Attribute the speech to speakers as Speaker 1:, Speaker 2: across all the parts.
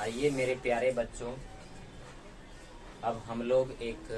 Speaker 1: आइए मेरे प्यारे बच्चों, अब हम लोग एक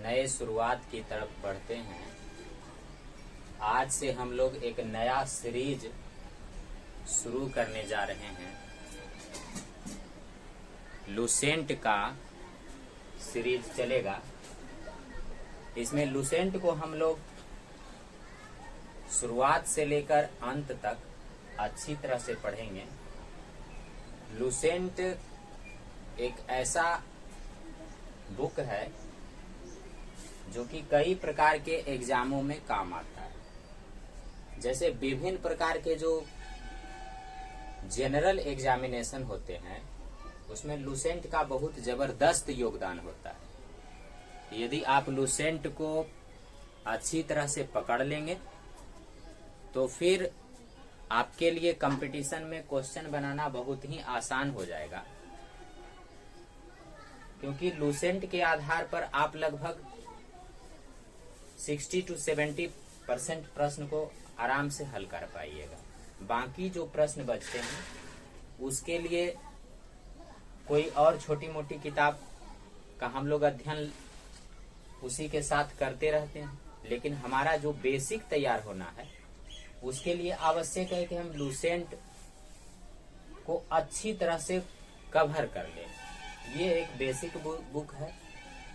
Speaker 1: नए शुरुआत की तरफ बढ़ते हैं। आज से हम लोग एक नया सीरीज शुरू करने जा रहे हैं। लुसेंट का सीरीज चलेगा। इसमें लुसेंट को हम लोग शुरुआत से लेकर अंत तक अच्छी तरह से पढ़ेंगे। लुसेंट एक ऐसा बुक है जो कि कई प्रकार के एग्जामों में काम आता है। जैसे विभिन्न प्रकार के जो जनरल एग्जामिनेशन होते हैं उसमें लुसेंट का बहुत जबरदस्त योगदान होता है। यदि आप लुसेंट को अच्छी तरह से पकड़ लेंगे तो फिर आपके लिए कंपटीशन में क्वेश्चन बनाना बहुत ही आसान हो जाएगा, क्योंकि लुसेंट के आधार पर आप लगभग 60 to 70% प्रश्न को आराम से हल कर पाइएगा। बाकी जो प्रश्न बचते हैं उसके लिए कोई और छोटी मोटी किताब का हम लोग अध्ययन उसी के साथ करते रहते हैं, लेकिन हमारा जो बेसिक तैयार होना है उसके लिए आवश्यक है कि हम लुसेंट को अच्छी तरह से कवर कर लें। ये एक बेसिक बुक है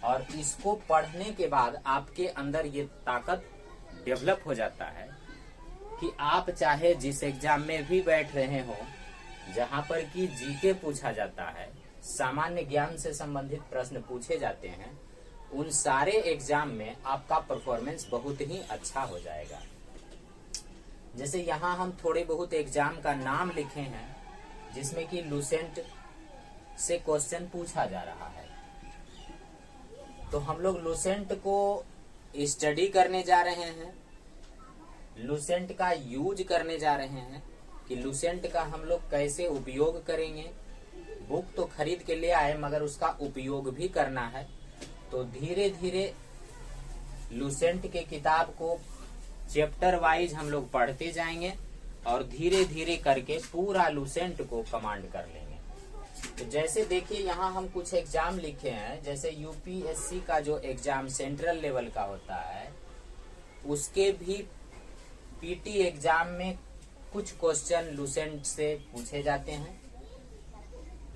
Speaker 1: और इसको पढ़ने के बाद आपके अंदर ये ताकत डेवलप हो जाता है कि आप चाहे जिस एग्जाम में भी बैठ रहे हो, जहां पर कि जीके पूछा जाता है, सामान्य ज्ञान से संबंधित प्रश्न पूछे जाते हैं, उन सारे एग्जाम में आपका परफॉर्मेंस बहुत ही अच्छा हो जाएगा। जैसे यहाँ हम थोड़े बहुत एग्जाम का नाम लिखे हैं जिसमें कि लुसेंट से क्वेश्चन पूछा जा रहा है, तो हम लोग लुसेंट को स्टडी करने जा रहे हैं, लुसेंट का यूज करने जा रहे हैं कि लुसेंट का हम लोग कैसे उपयोग करेंगे। बुक तो खरीद के ले आए मगर उसका उपयोग भी करना है। तो धीरे धीरे लुसेंट के किताब को चैप्टर वाइज हम लोग पढ़ते जाएंगे और धीरे धीरे करके पूरा लुसेंट को कमांड कर लेंगे। तो जैसे देखिए यहाँ हम कुछ एग्जाम लिखे हैं, जैसे यूपीएससी का जो एग्जाम सेंट्रल लेवल का होता है उसके भी पीटी एग्जाम में कुछ क्वेश्चन लुसेंट से पूछे जाते हैं।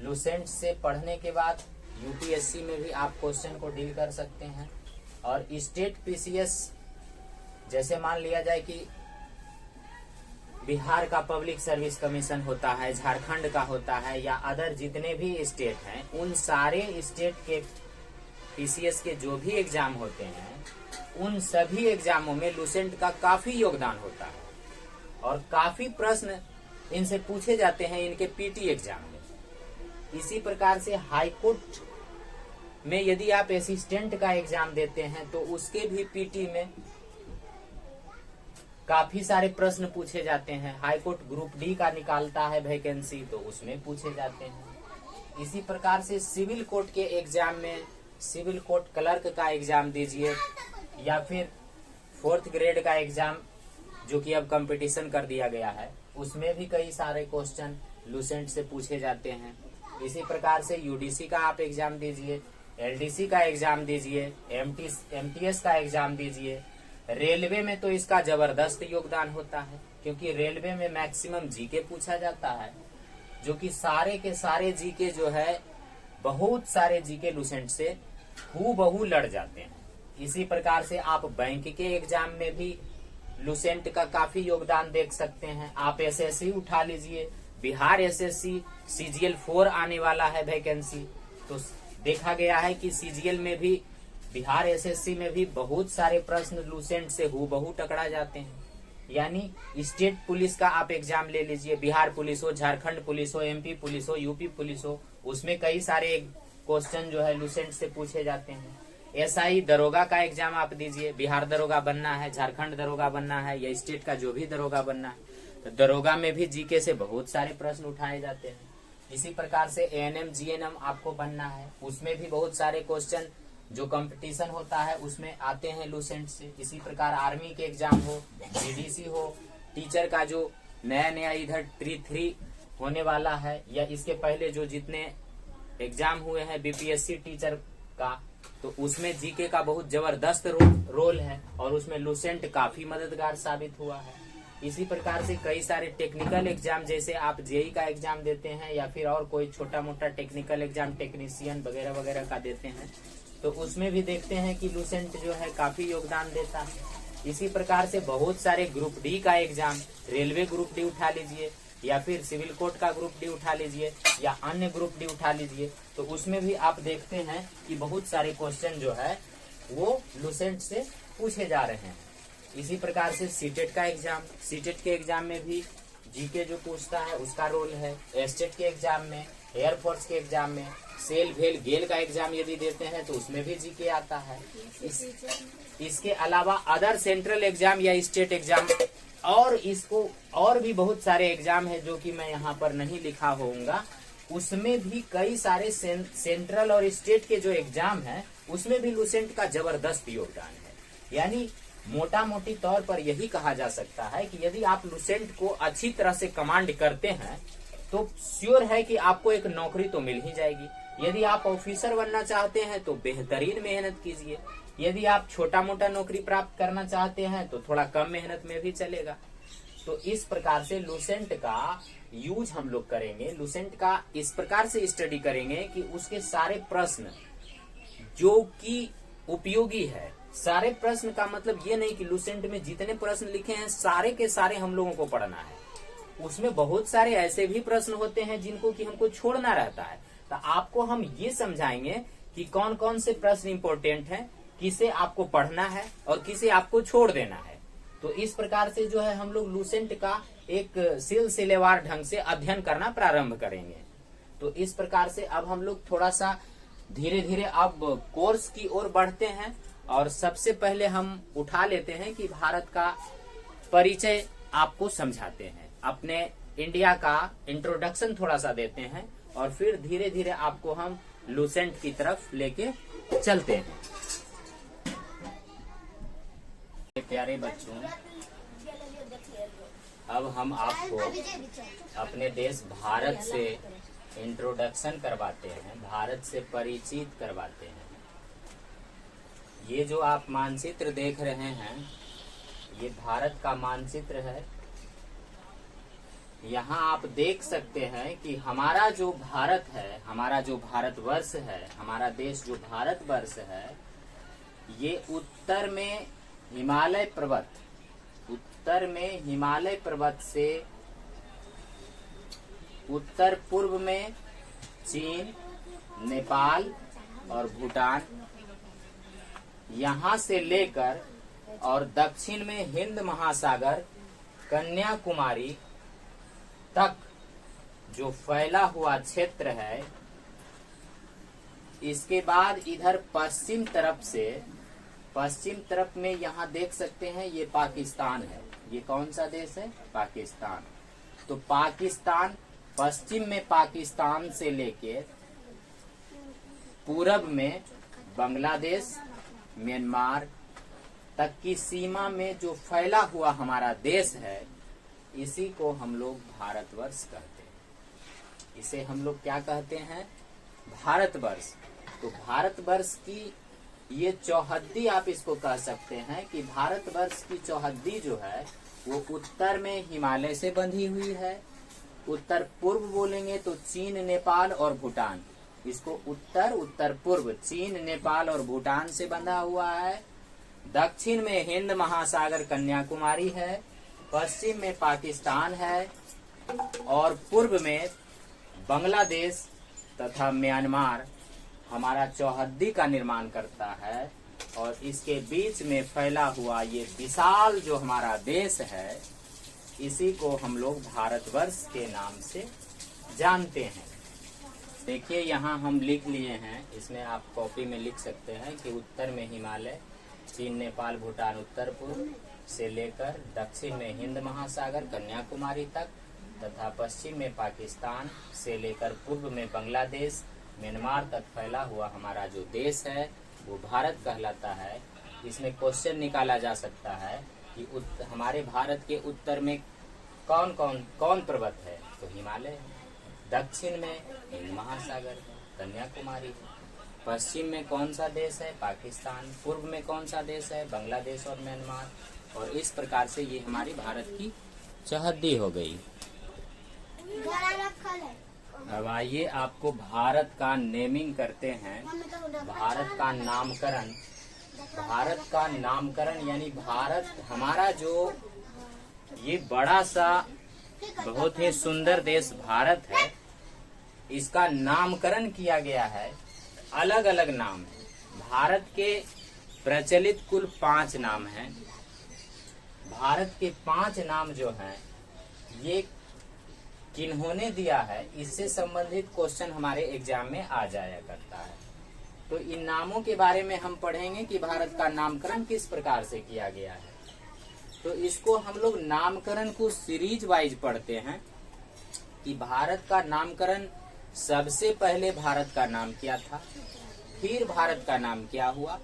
Speaker 1: लुसेंट से पढ़ने के बाद यूपीएससी में भी आप क्वेश्चन को डील कर सकते हैं। और स्टेट पीसीएस, जैसे मान लिया जाए कि बिहार का पब्लिक सर्विस कमीशन होता है, झारखंड का होता है, या अदर जितने भी स्टेट हैं, उन सारे स्टेट के पीसीएस के जो भी एग्जाम होते हैं उन सभी एग्जामों में लुसेंट का काफी योगदान होता है और काफी प्रश्न इनसे पूछे जाते हैं इनके पीटी एग्जाम में। इसी प्रकार से हाईकोर्ट में यदि आप असिस्टेंट का एग्जाम देते हैं तो उसके भी पीटी में काफी सारे प्रश्न पूछे जाते हैं। हाईकोर्ट ग्रुप डी का निकालता है वैकेंसी, तो उसमें पूछे जाते हैं। इसी प्रकार से सिविल कोर्ट के एग्जाम में सिविल कोर्ट क्लर्क का एग्जाम दीजिए या फिर 4th ग्रेड का एग्जाम जो कि अब कंपटीशन कर दिया गया है, उसमें भी कई सारे क्वेश्चन लुसेंट से पूछे जाते हैं। इसी प्रकार से यूडीसी का आप एग्जाम दीजिए, एलडीसी का एग्जाम दीजिए, एमटीएस का एग्जाम दीजिए। रेलवे में तो इसका जबरदस्त योगदान होता है, क्योंकि रेलवे में मैक्सिमम जीके पूछा जाता है, जो कि सारे के सारे जीके जो है, बहुत सारे जीके लुसेंट से हूबहू लड़ जाते हैं। इसी प्रकार से आप बैंक के एग्जाम में भी लुसेंट का काफी योगदान देख सकते हैं। आप एसएससी उठा लीजिए, बिहार एसएससी सीजीएल 4 आने वाला है वैकेंसी, तो देखा गया है कि सीजीएल में भी, बिहार एसएससी में भी बहुत सारे प्रश्न लुसेंट से हूबहू टकरा जाते हैं। यानी स्टेट पुलिस का आप एग्जाम ले लीजिए, बिहार पुलिस हो, झारखंड पुलिस हो, एमपी पुलिस हो, यूपी पुलिस हो, उसमें कई सारे क्वेश्चन जो है लुसेंट से पूछे जाते हैं। एसआई दरोगा का एग्जाम आप दीजिए, बिहार दरोगा बनना है, झारखंड दरोगा बनना है, या स्टेट का जो भी दरोगा बनना है, तो दरोगा में भी जीके से बहुत सारे प्रश्न उठाए जाते हैं। इसी प्रकार से एएनएम जीएनएम आपको बनना है, उसमें भी बहुत सारे क्वेश्चन जो कंपटीशन होता है उसमें आते हैं लुसेंट से। इसी प्रकार आर्मी के एग्जाम हो, जीडीसी हो, टीचर का जो नया नया इधर 3 होने वाला है, या इसके पहले जो जितने एग्जाम हुए हैं बीपीएससी टीचर का, तो उसमें जीके का बहुत जबरदस्त रोल है और उसमें लूसेंट काफी मददगार साबित हुआ है। इसी प्रकार से कई सारे टेक्निकल एग्जाम, जैसे आप जेई का एग्जाम देते हैं या फिर और कोई छोटा मोटा टेक्निकल एग्जाम टेक्नीशियन वगैरह वगैरह का देते हैं, तो उसमें भी देखते हैं कि लूसेंट जो है काफी योगदान देता है। इसी प्रकार से बहुत सारे ग्रुप डी का एग्जाम, रेलवे ग्रुप डी उठा लीजिए या फिर सिविल कोर्ट का ग्रुप डी उठा लीजिए या अन्य ग्रुप डी उठा लीजिए, तो उसमें भी आप देखते हैं कि बहुत सारे क्वेश्चन जो है वो लूसेंट से पूछे जा रहे हैं। इसी प्रकार से सीटेट का एग्जाम, सीटेट के एग्जाम में भी जीके जो पूछता है उसका रोल है। एस्टेट के एग्जाम में, एयरफोर्स के एग्जाम में, सेल भेल गेल का एग्जाम यदि देते हैं तो उसमें भी जीके आता है। इसके अलावा अदर सेंट्रल एग्जाम या स्टेट एग्जाम और इसको और भी बहुत सारे एग्जाम है जो कि मैं यहाँ पर नहीं लिखा होऊंगा, उसमें भी कई सारे सेंट्रल और स्टेट के जो एग्जाम है उसमें भी लूसेंट का जबरदस्त योगदान है। यानी मोटा मोटी तौर पर यही कहा जा सकता है कि यदि आप लूसेंट को अच्छी तरह से कमांड करते हैं तो श्योर है कि आपको एक नौकरी तो मिल ही जाएगी। यदि आप ऑफिसर बनना चाहते हैं तो बेहतरीन मेहनत कीजिए, यदि आप छोटा मोटा नौकरी प्राप्त करना चाहते हैं तो थोड़ा कम मेहनत में भी चलेगा। तो इस प्रकार से लूसेंट का यूज हम लोग करेंगे, लूसेंट का इस प्रकार से स्टडी करेंगे कि उसके सारे प्रश्न जो कि उपयोगी है, सारे प्रश्न का मतलब ये नहीं कि लूसेंट में जितने प्रश्न लिखे हैं सारे के सारे हम लोगों को पढ़ना है। उसमें बहुत सारे ऐसे भी प्रश्न होते हैं जिनको कि हमको छोड़ना रहता है, तो आपको हम ये समझाएंगे कि कौन कौन से प्रश्न इंपॉर्टेंट हैं, किसे आपको पढ़ना है और किसे आपको छोड़ देना है। तो इस प्रकार से जो है हम लोग लूसेंट का एक सिलसिलेवार ढंग से अध्ययन करना प्रारंभ करेंगे। तो इस प्रकार से अब हम लोग थोड़ा सा धीरे धीरे अब कोर्स की ओर बढ़ते हैं और सबसे पहले हम उठा लेते हैं कि भारत का परिचय आपको समझाते हैं, अपने इंडिया का इंट्रोडक्शन थोड़ा सा देते हैं और फिर धीरे धीरे आपको हम लूसेंट की तरफ लेके चलते हैं। प्यारे बच्चों, अब हम आपको अपने देश भारत से इंट्रोडक्शन करवाते हैं, भारत से परिचित करवाते हैं। ये जो आप मानचित्र देख रहे हैं ये भारत का मानचित्र है। यहाँ आप देख सकते हैं कि हमारा जो भारत है, हमारा जो भारतवर्ष है, हमारा देश जो भारतवर्ष है, ये उत्तर में हिमालय पर्वत, उत्तर में हिमालय पर्वत से उत्तर पूर्व में चीन, नेपाल और भूटान, यहाँ से लेकर और दक्षिण में हिंद महासागर, कन्याकुमारी तक जो फैला हुआ क्षेत्र है। इसके बाद इधर पश्चिम तरफ में यहाँ देख सकते हैं ये पाकिस्तान है। ये कौन सा देश है? पाकिस्तान। तो पाकिस्तान, पश्चिम में पाकिस्तान से लेके पूरब में बांग्लादेश, म्यांमार तक की सीमा में जो फैला हुआ हमारा देश है, इसी को हम लोग भारतवर्ष कहते हैं। इसे हम लोग क्या कहते हैं? भारतवर्ष। तो भारतवर्ष की ये चौहद्दी आप इसको कह सकते हैं कि भारतवर्ष की चौहद्दी जो है वो उत्तर में हिमालय से बंधी हुई है। उत्तर पूर्व बोलेंगे तो चीन, नेपाल और भूटान। इसको उत्तर पूर्व चीन, नेपाल और भूटान से बंधा हुआ है। दक्षिण में हिंद महासागर, कन्याकुमारी है। पश्चिम में पाकिस्तान है और पूर्व में बांग्लादेश तथा म्यांमार हमारा चौहद्दी का निर्माण करता है। और इसके बीच में फैला हुआ ये विशाल जो हमारा देश है, इसी को हम लोग भारतवर्ष के नाम से जानते हैं। देखिए यहाँ हम लिख लिए हैं, इसमें आप कॉपी में लिख सकते हैं कि उत्तर में हिमालय, चीन, नेपाल, भूटान उत्तर पूर्व से लेकर दक्षिण में हिंद महासागर, कन्याकुमारी तक तथा पश्चिम में पाकिस्तान से लेकर पूर्व में बांग्लादेश, म्यांमार तक फैला हुआ हमारा जो देश है वो भारत कहलाता है। इसमें क्वेश्चन निकाला जा सकता है कि हमारे भारत के उत्तर में कौन पर्वत है? तो हिमालय है। दक्षिण में हिंद महासागर है, कन्याकुमारी है। पश्चिम में कौन सा देश है? पाकिस्तान। पूर्व में कौन सा देश है? बांग्लादेश और म्यांमार। और इस प्रकार से ये हमारी भारत की चौहद्दी हो गई। अब आइए आपको भारत का नेमिंग करते हैं, भारत का नामकरण। भारत का नामकरण यानी भारत हमारा जो ये बड़ा सा बहुत ही सुंदर देश भारत है, इसका नामकरण किया गया है। अलग अलग नाम है। भारत के प्रचलित कुल 5 नाम हैं। भारत के 5 नाम जो हैं ये किन्होंने दिया है, इससे संबंधित क्वेश्चन हमारे एग्जाम में आ जाया करता है। तो इन नामों के बारे में हम पढ़ेंगे कि भारत का नामकरण किस प्रकार से किया गया है। तो इसको हम लोग नामकरण को सीरीज वाइज पढ़ते हैं कि भारत का नामकरण सबसे पहले भारत का नाम क्या था, फिर भारत का नाम क्या हुआ,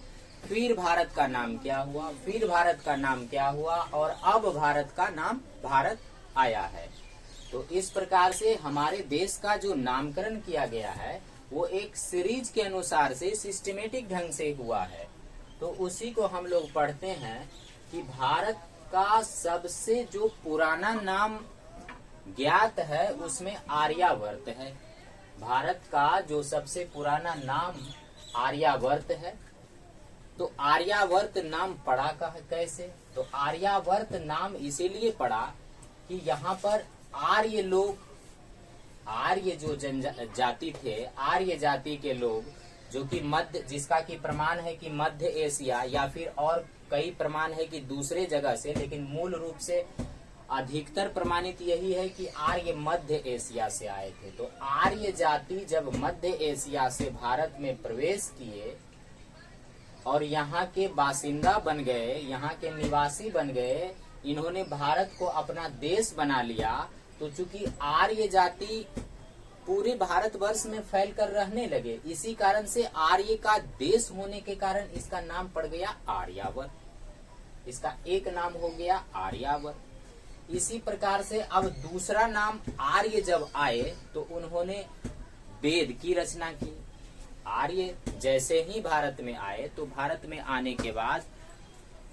Speaker 1: फिर भारत का नाम क्या हुआ, फिर भारत का नाम क्या हुआ, और अब भारत का नाम भारत आया है। तो इस प्रकार से हमारे देश का जो नामकरण किया गया है वो एक सीरीज के अनुसार से सिस्टमेटिक ढंग से हुआ है। तो उसी को हम लोग पढ़ते हैं कि भारत का सबसे जो पुराना नाम ज्ञात है उसमें आर्यावर्त है। भारत का जो सबसे पुराना नाम आर्यावर्त है। तो आर्यावर्त नाम पड़ा कैसे? तो आर्यावर्त नाम इसीलिए पड़ा कि यहाँ पर आर्य लोग, आर्य जो जनजाति थे, आर्य जाति के लोग जो कि मध्य, जिसका कि प्रमाण है कि मध्य एशिया या फिर और कई प्रमाण है कि दूसरे जगह से, लेकिन मूल रूप से अधिकतर प्रमाणित यही है कि आर्य मध्य एशिया से आए थे। तो आर्य जाति जब मध्य एशिया से भारत में प्रवेश किए और यहाँ के बासिंदा बन गए, यहाँ के निवासी बन गए, इन्होंने भारत को अपना देश बना लिया। तो चूंकि आर्य जाति पूरे भारतवर्ष में फैल कर रहने लगे, इसी कारण से आर्य का देश होने के कारण इसका नाम पड़ गया आर्यावर्त। इसका एक नाम हो गया आर्यावर्त। इसी प्रकार से अब दूसरा नाम आर्य जब आए तो उन्होंने वेद की रचना की। आर्य जैसे ही भारत में आए तो भारत में आने के बाद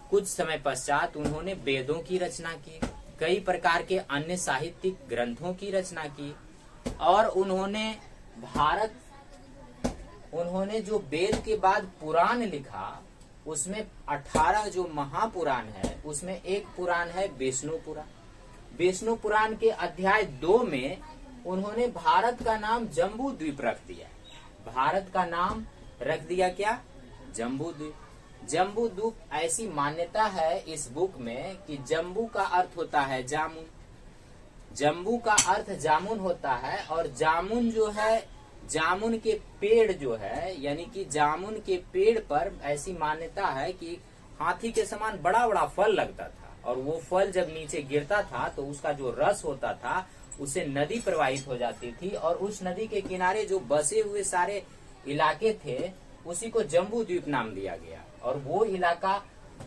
Speaker 1: कुछ समय पश्चात उन्होंने वेदों की रचना की, कई प्रकार के अन्य साहित्यिक ग्रंथों की रचना की, और उन्होंने जो वेद के बाद पुराण लिखा उसमें 18 जो महापुराण है उसमें एक पुराण है विष्णु पुराण। विष्णु पुराण के अध्याय 2 में उन्होंने भारत का नाम जम्बू द्वीप रख दिया। भारत का नाम रख दिया क्या? जम्बू द्वीप। जम्बू द्वीप ऐसी मान्यता है इस बुक में कि जम्बू का अर्थ होता है जामुन। जम्बू का अर्थ जामुन होता है, और जामुन जो है, जामुन के पेड़ जो है, यानी कि जामुन के पेड़ पर ऐसी मान्यता है कि हाथी के समान बड़ा बड़ा फल लगता था, और वो फल जब नीचे गिरता था तो उसका जो रस होता था उससे नदी प्रवाहित हो जाती थी, और उस नदी के किनारे जो बसे हुए सारे इलाके थे उसी को जम्बू द्वीप नाम दिया गया। और वो इलाका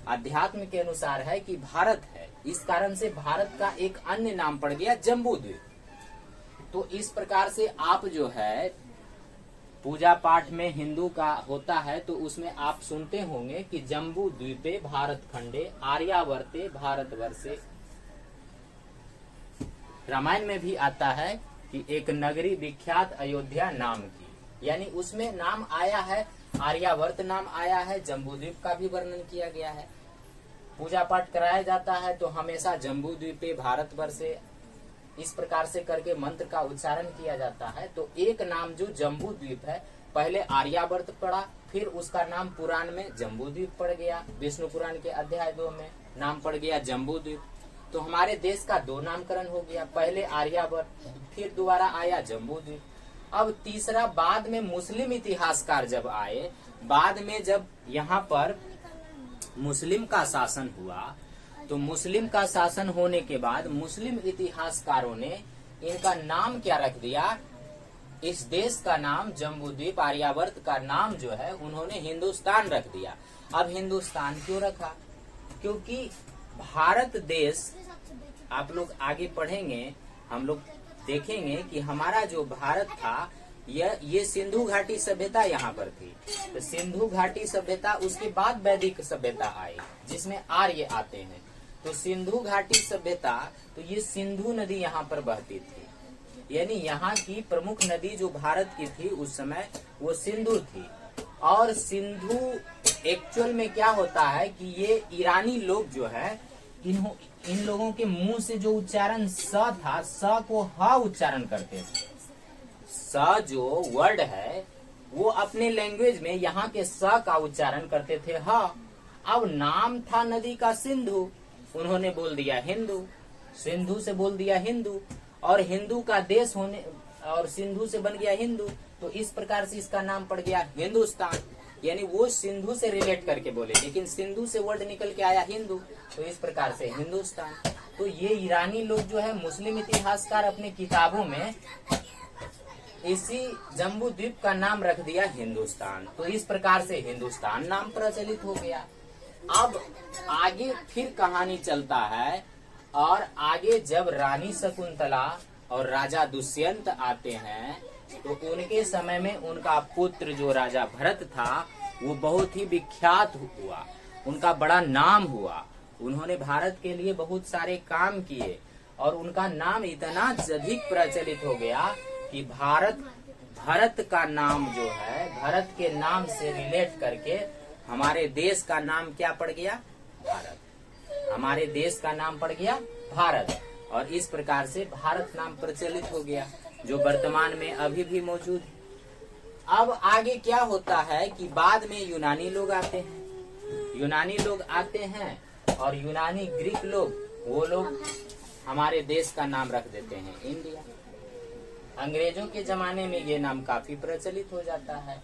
Speaker 1: अध्यात्म के अनुसार है कि भारत है, इस कारण से भारत का एक अन्य नाम पड़ गया जम्बू द्वीप। तो इस प्रकार से आप जो है पूजा पाठ में हिंदू का होता है तो उसमें आप सुनते होंगे कि जम्बू द्वीपे भारत खंडे आर्यावर्ते भारतवर्षे। रामायण में भी आता है कि एक नगरी विख्यात अयोध्या नाम की, यानी उसमें नाम आया है, आर्यावर्त नाम आया है, जम्बू द्वीप का भी वर्णन किया गया है। पूजा पाठ कराया जाता है तो हमेशा जम्बू द्वीपे भारतवर्षे इस प्रकार से करके मंत्र का उच्चारण किया जाता है। तो एक नाम जो जम्बू द्वीप है, पहले आर्यावर्त पड़ा, फिर उसका नाम पुराण में जम्बू द्वीप पड़ गया। विष्णु पुराण के अध्याय 2 में नाम पड़ गया जम्बू द्वीप। तो हमारे देश का 2 नामकरण हो गया, पहले आर्यावर्त, फिर दोबारा आया जम्बू द्वीप। अब तीसरा, बाद में मुस्लिम इतिहासकार जब आए, बाद में जब यहाँ पर मुस्लिम का शासन हुआ, तो मुस्लिम का शासन होने के बाद मुस्लिम इतिहासकारों ने इनका नाम क्या रख दिया? इस देश का नाम जम्बू द्वीप, आर्यावर्त का नाम जो है उन्होंने हिंदुस्तान रख दिया। अब हिंदुस्तान क्यों रखा? क्योंकि भारत देश, आप लोग आगे पढ़ेंगे, हम लोग देखेंगे कि हमारा जो भारत था ये सिंधु घाटी सभ्यता यहाँ पर थी। तो सिंधु घाटी सभ्यता, उसके बाद वैदिक सभ्यता आई जिसमें आर्य आते हैं। तो सिंधु घाटी सभ्यता, तो ये सिंधु नदी यहाँ पर बहती थी, यानी यहाँ की प्रमुख नदी जो भारत की थी उस समय वो सिंधु थी। और सिंधु एक्चुअल में क्या होता है कि ये ईरानी लोग जो है इन लोगों के मुंह से जो उच्चारण स था, स को ह उच्चारण करते थे। स जो वर्ड है वो अपने लैंग्वेज में यहाँ के स का उच्चारण करते थे ह। अब नाम था नदी का सिंधु, उन्होंने बोल दिया हिंदू, सिंधु से बोल दिया हिंदू, और हिंदू का देश होने और सिंधु से बन गया हिंदू। तो इस प्रकार से इसका नाम पड़ गया हिंदुस्तान। यानी वो सिंधु से रिलेट करके बोले, लेकिन सिंधु से वर्ड निकल के आया हिंदू, तो इस प्रकार से हिंदुस्तान। तो ये ईरानी लोग जो है, मुस्लिम इतिहासकार अपने किताबों में इसी जम्बू द्वीप का नाम रख दिया हिंदुस्तान। तो इस प्रकार से हिंदुस्तान नाम प्रचलित हो गया। अब आगे फिर कहानी चलता है, और आगे जब रानी शकुंतला और राजा दुष्यंत आते हैं तो उनके समय में उनका पुत्र जो राजा भरत था वो बहुत ही विख्यात हुआ, उनका बड़ा नाम हुआ। उन्होंने भारत के लिए बहुत सारे काम किए और उनका नाम इतना अधिक प्रचलित हो गया कि भरत का नाम जो है, भरत के नाम से रिलेट करके हमारे देश का नाम क्या पड़ गया? भारत। हमारे देश का नाम पड़ गया भारत, और इस प्रकार से भारत नाम प्रचलित हो गया, जो वर्तमान में अभी भी मौजूद है। अब आगे क्या होता है कि बाद में यूनानी लोग आते हैं, यूनानी लोग आते हैं और यूनानी ग्रीक लोग, वो लोग हमारे देश का नाम रख देते हैं इंडिया। अंग्रेजों के जमाने में ये नाम काफी प्रचलित हो जाता है।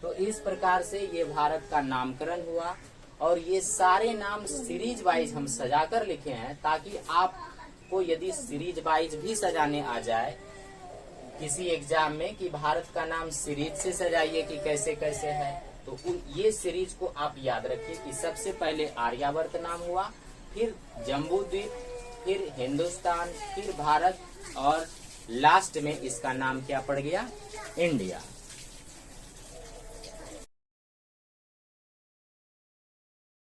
Speaker 1: तो इस प्रकार से ये भारत का नामकरण हुआ, और ये सारे नाम सीरीज वाइज हम सजाकर लिखे हैं, ताकि आपको यदि सीरीज वाइज भी सजाने आ जाए किसी एग्जाम में कि भारत का नाम सीरीज से सजाइए कि कैसे कैसे है, तो ये सीरीज को आप याद रखिए कि सबसे पहले आर्यावर्त नाम हुआ, फिर जम्बू द्वीप, फिर हिंदुस्तान, फिर भारत, और लास्ट में इसका नाम क्या पड़ गया? इंडिया।